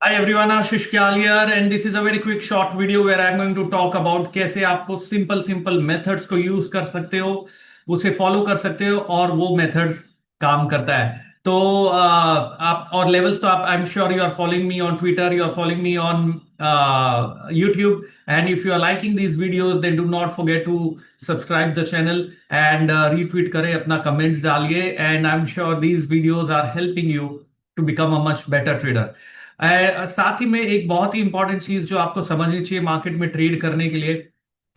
Hi everyone, Ashish Kyal here and this is a very quick short video where I'm going to talk about कैसे आपको simple methods को use कर सकते हो, उसे follow कर सकते हो और वो मेथड्स काम करता है। तो आप और लेवल्स तो आप I am sure you are following me on Twitter, you are following me on YouTube and if you are liking these videos then do not forget to subscribe the channel and retweet करें, अपना comments डालिए and I am sure these videos are helping you to become a much better trader. साथ ही में एक बहुत ही important चीज जो आपको समझनी चाहिए मार्केट में ट्रेड करने के लिए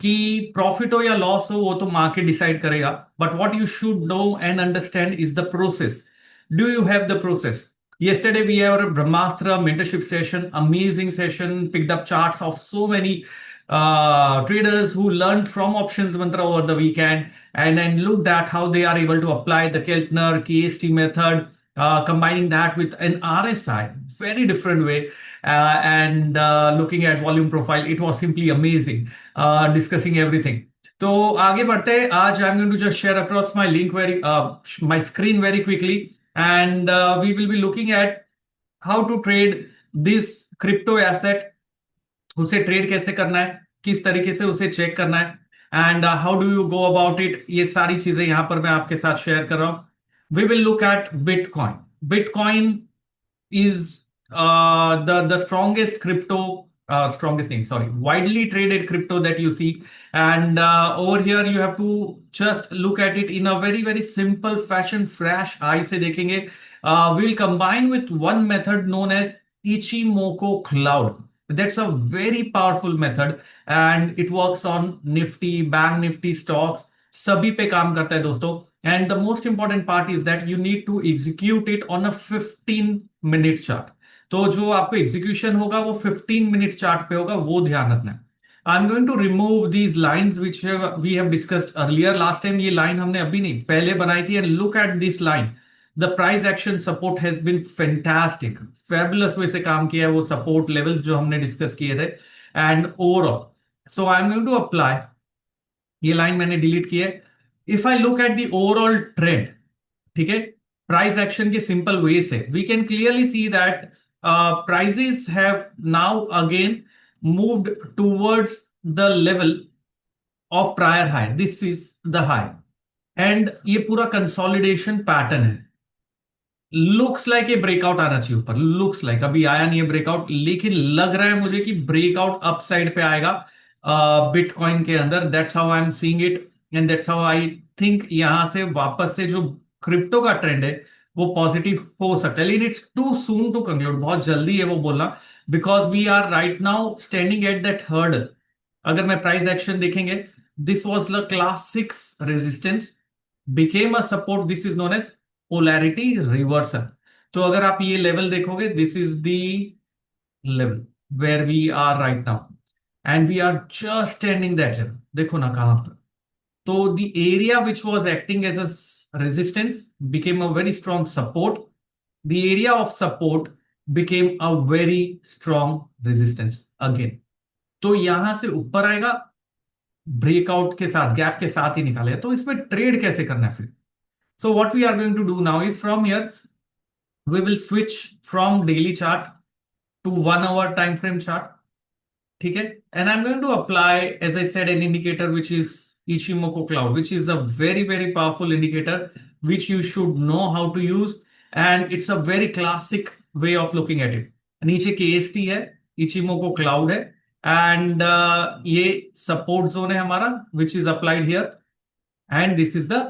कि प्रॉफिट हो या लॉस हो वो तो मार्केट डिसाइड करेगा, but what you should know and understand is the process. Do you have the process? Yesterday we have a Brahmastra mentorship session, amazing session, picked up charts of so many traders who learned from options mantra over the weekend and then looked at how they are able to apply the Keltner KST method, combining that with an RSI, very different way, and looking at volume profile. It was simply amazing, discussing everything. तो आगे बढ़ते हैं। आज I am going to just share across my link very my screen very quickly and we will be looking at how to trade this crypto asset. उसे trade कैसे करना है, किस तरीके से उसे चेक करना है and how do you go about it, ये सारी चीजें यहां पर मैं आपके साथ शेयर कर रहा हूं। We will look at bitcoin. Bitcoin is the strongest crypto, strongest thing, sorry, widely traded crypto that you see. And over here you have to just look at it in a very simple fashion, fresh eye से देखेंगे। We'll combine with one method known as Ichimoku Cloud. That's a very powerful method and it works on Nifty, Bank Nifty stocks, सभी पे काम करता है दोस्तों। And the most important part is that you need to execute it on a 15 minute chart. तो जो आपको execution होगा वो 15 मिनट चार्ट पे होगा, वो ध्यान रखना है। I am going to remove these lines which we have discussed earlier. Last time ये लाइन हमने अभी नहीं पहले बनाई थी and look at this line. The price action support has been fantastic, fabulous way से काम किया है वो सपोर्ट लेवल्स जो हमने डिस्कस किए थे and overall. So I am going to apply, ये लाइन मैंने डिलीट की है। If I look at the overall trend, ठीक है, प्राइस एक्शन के सिंपल वे से we can clearly see that prices have now again moved towards the level of prior high. This is the high and ये पूरा consolidation pattern है। Looks like ये breakout आना चाहिए ऊपर, लुक्स लाइक अभी आया नहीं है ब्रेकआउट, लेकिन लग रहा है मुझे कि ब्रेकआउट अप साइड पे आएगा बिटकॉइन के अंदर। That's how I am seeing it and that's how I think यहां से वापस से जो क्रिप्टो का ट्रेंड है वो पॉजिटिव हो सकता है, लेकिन it's too soon to conclude, बहुत जल्दी है वो बोलना, because we are right now standing at that hurdle. अगर मैं प्राइस एक्शन देखेंगे, this was the class 6 resistance, became a support, this is known as polarity reversal. तो अगर आप ये लेवल देखोगे, this is the level where we are right now and we are just standing that level. देखो ना कहां पर। तो the area which was acting as a resistance became a very strong support. The area of support became a very strong resistance again. तो यहां से ऊपर आएगा, ब्रेकआउट के साथ, गैप के साथ ही निकालेगा। तो इसमें ट्रेड कैसे करना है फिर? So what we are going to do now is from here we will switch from daily chart to 1 hour time frame chart. ठीक है, and I'm going to apply, as I said, an indicator which is Ichimoku Cloud, which is a very powerful indicator which you should know how to use, and it's a very classic way of looking at it. नीचे KST है, Ichimoku Cloud है, and ये support zone है हमारा which is applied here, and this is the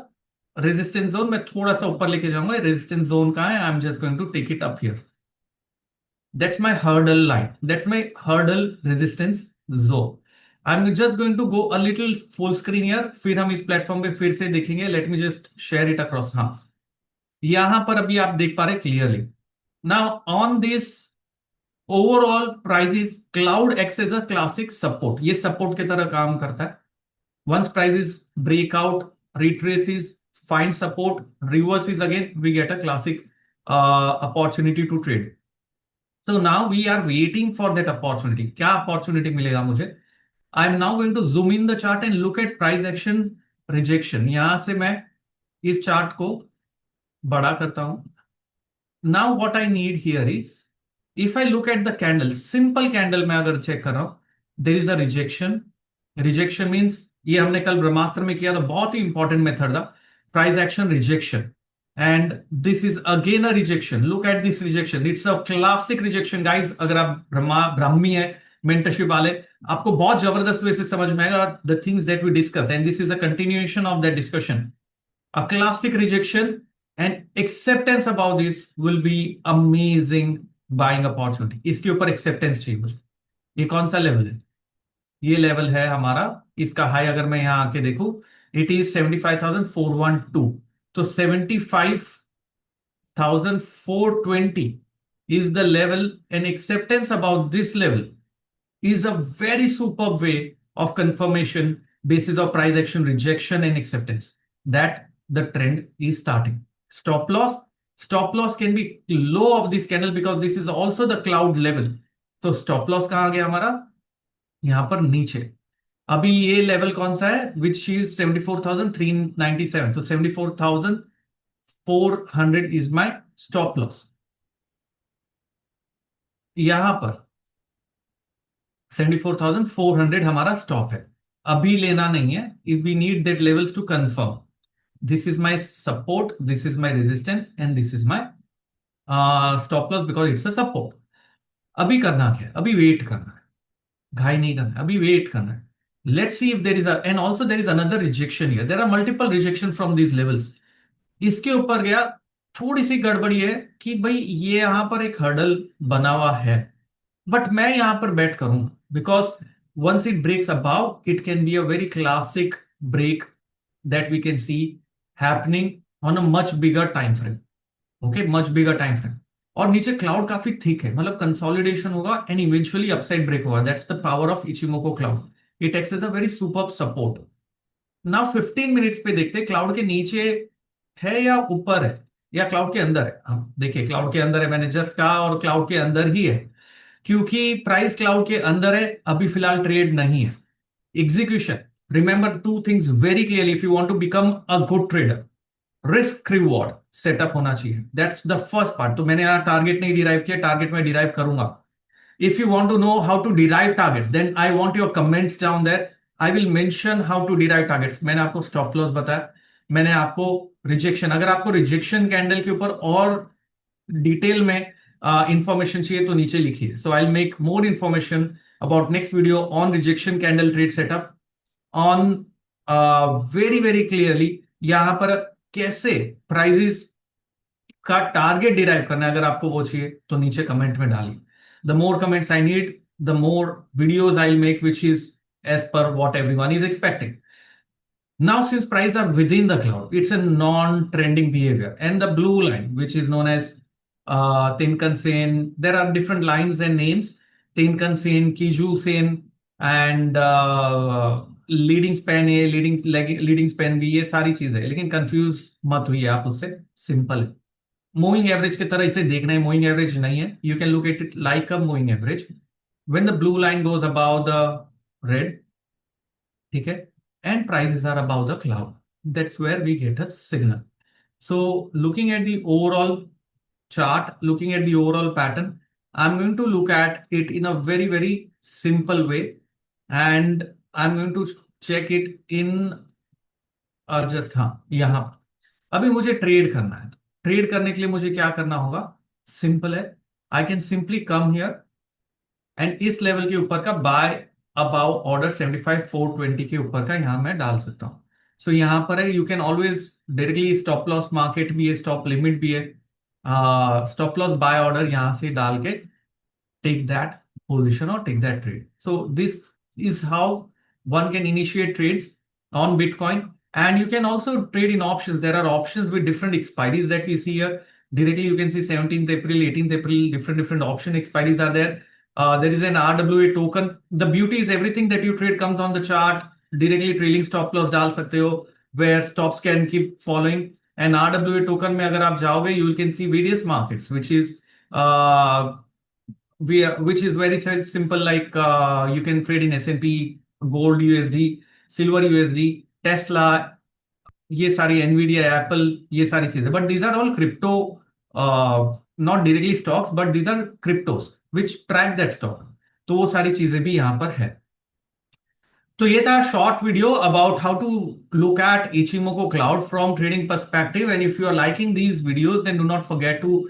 resistance zone। मैं थोड़ा सा ऊपर लेके जाऊंगा, resistance zone कहाँ है, I am just going to take it up here. That's my hurdle line. That's my hurdle resistance zone. I'm just going to go a little full screen here. फिर हम इस प्लेटफॉर्म पे फिर से देखेंगे। Let me just share it across. हाँ, यहां पर अभी आप देख पा रहे clearly. Now on this overall prices, cloud acts as a classic support. ये सपोर्ट की तरह काम करता है। Once prices break out, retraces, find support, reverses again, we get a classic opportunity to trade. So now we are waiting for that opportunity. क्या opportunity मिलेगा मुझे? I am now going to zoom in the chart and look at price action rejection. यहां से मैं इस chart को बड़ा करता हूं। Now what I need here is if I look at the candle, simple candle में अगर चेक कर रहा हूं, there is a rejection. Rejection means, ये हमने कल ब्रह्मास्त्र में किया था, बहुत ही इंपॉर्टेंट मेथड था, price action rejection. And this is again a rejection. Look at this rejection, it's a classic rejection guys. अगर आप ब्राह्मी है, मेंटरशिप वाले, आपको बहुत जबरदस्त वे से समझ में आएगा the things that we discuss, and this is a continuation of that discussion. A classic rejection and acceptance about this will be amazing buying opportunity. इसके ऊपर एक्सेप्टेंस चाहिए मुझे. ये कौन सा लेवल है? ये लेवल है हमारा. इसका हाई अगर मैं यहां आके देखूं, इट इज 75,412. तो 75,420 is the level, and acceptance about this level is a very superb way of confirmation basis of price action rejection and acceptance that the trend is starting. Stop loss can be low of this candle because this is also the cloud level. तो stop loss कहां गया हमारा? यहां पर नीचे. अभी ये level कौन सा है? Which is 74,397. तो 74,400 इज माई स्टॉप लॉस. यहां पर 74,400 हमारा स्टॉप है. अभी लेना नहीं है. If we need that levels to confirm, this is my support, this is my resistance, and this is my stop loss because it's a support. अभी करना क्या है? अभी वेट करना है. घाई नहीं करना है, अभी वेट करना है. Let's see if there is and also there is another rejection here. There are multiple rejection from these levels. इसके ऊपर गया. थोड़ी सी गड़बड़ी है कि भाई ये यहां पर एक हर्डल बना हुआ है, बट मैं यहां पर बैट करूंगा because once it breaks above, it can be a very classic break that we can see happening on a much bigger time frame. Okay, much bigger time frame. और नीचे cloud काफी thick है, मतलब consolidation होगा and eventually upside break होगा. That's the power of Ichimoku cloud. It acts as a very super support. Now 15 minutes पे देखते हैं क्लाउड के नीचे है या ऊपर है या क्लाउड के अंदर है. हम देखिए, क्लाउड के अंदर है, मैंने जस्ट कहा, और क्लाउड के अंदर ही है क्योंकि प्राइस क्लाउड के अंदर है. अभी फिलहाल ट्रेड नहीं है. Execution, remember two things very clearly if you want to become a good trader. Risk reward setup होना चाहिए. That's the first part. तो मैंने यहां टारगेट नहीं डिराइव किया, टारगेट में डिराइव करूंगा. If you want to know how to derive targets, then I want your comments down there. I will mention how to derive targets. मैंने आपको stop loss बताया, मैंने आपको रिजेक्शन. अगर आपको रिजेक्शन कैंडल के ऊपर और डिटेल में इंफॉर्मेशन चाहिए तो नीचे लिखिए. So I make more information about next video on rejection candle trade setup on very very clearly. यहां पर कैसे प्राइजेस का टारगेट डिराइव करना है, अगर आपको वो चाहिए तो नीचे कमेंट में डालिए. The more comments I need, the more videos I make which is as per what everyone is expecting. Now, since prices are within the cloud, it's a non-trending behavior. And the blue line, which is known as Tenkan-sen, there are different lines and names. Tenkan-sen, Kiju-sen, and leading span A, leading span B, ये सारी चीजें है, लेकिन confuse मत हुई आप उससे. Simple है. मूविंग एवरेज की तरह इसे देखना है, मूविंग एवरेज नहीं है. You can look at it like a moving average. When the blue line goes about the red, ठीक है, and prices are above the cloud, that's where we get a signal. So looking at the overall chart, looking at the overall pattern, I'm going to look at it in a very very simple way, and I'm going to check it in just, हाँ, यहां पर अभी मुझे trade करना है. Trade करने के लिए मुझे क्या करना होगा? सिंपल है. I can simply come here and इस लेवल के ऊपर का बाय अबाउ ऑर्डर 75,420 के ऊपर का यहां मैं डाल सकता हूं. सो यहां पर है, you can always directly stop loss market भी है, स्टॉप लिमिट भी है. स्टॉप लॉस बाय ऑर्डर यहां से डाल के take that position or take that trade. So this is how one can initiate trades on Bitcoin. And you can also trade in options. There are options with different expiries that we see here. Directly, you can see 17th April, 18th April, different option expiries are there. There is an RWA token. The beauty is everything that you trade comes on the chart. Directly trailing stop loss डाल सकते हो, where stops can keep following. And RWA token में अगर आप जाओगे, you can see various markets, which is which is very simple, like you can trade in S&P, gold USD, silver USD, Tesla, ये सारी Nvidia, Apple, ये सारी चीजें. But these are all crypto not directly stocks but these are cryptos which track that stock. तो वो सारी चीजें भी यहां पर है। तो ये था short video about how to look at Ichimoku cloud from trading perspective. And if you are liking these videos then do not forget to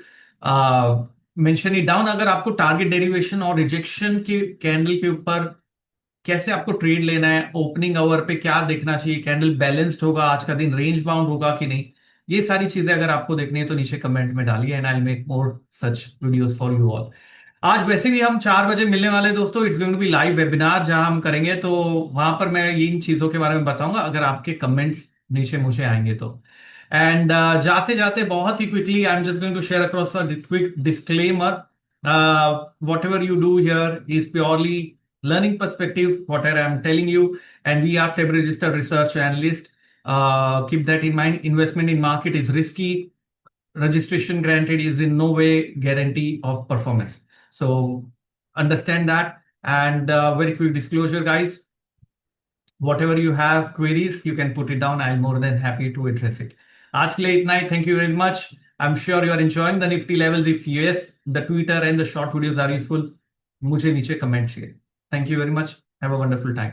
mention it down. अगर आपको टारगेट डेरिवेशन और रिजेक्शन के कैंडल के ऊपर कैसे आपको trade लेना है, ओपनिंग आवर पे क्या देखना चाहिए, कैंडल बैलेंस्ड होगा, आज का दिन रेंज बाउंड होगा कि नहीं, ये सारी चीजें अगर आपको देखनी है तो नीचे कमेंट में डालिए and I will make more such videos for you all. आज वैसे भी हम 4 बजे मिलने वाले हैं दोस्तों। It's going to be live webinar जहां हम करेंगे, तो वहां पर मैं इन चीजों के बारे में बताऊंगा अगर आपके कमेंट्स नीचे मुझे आएंगे तो। एंड जाते जाते बहुत ही quickly I am just going to share across a quick disclaimer. Whatever you do here is purely learning perspective, whatever I'm telling you, and we are SEBI registered research analyst. Keep that in mind. Investment in market is risky. Registration granted is in no way guarantee of performance. So understand that. And very quick disclosure, guys. Whatever you have queries, you can put it down. I'm more than happy to address it. आज के लिए इतना ही. Thank you very much. I'm sure you are enjoying the Nifty levels. If yes, the Twitter and the short videos are useful, मुझे नीचे comment चाहिए. Thank you very much. Have a wonderful time.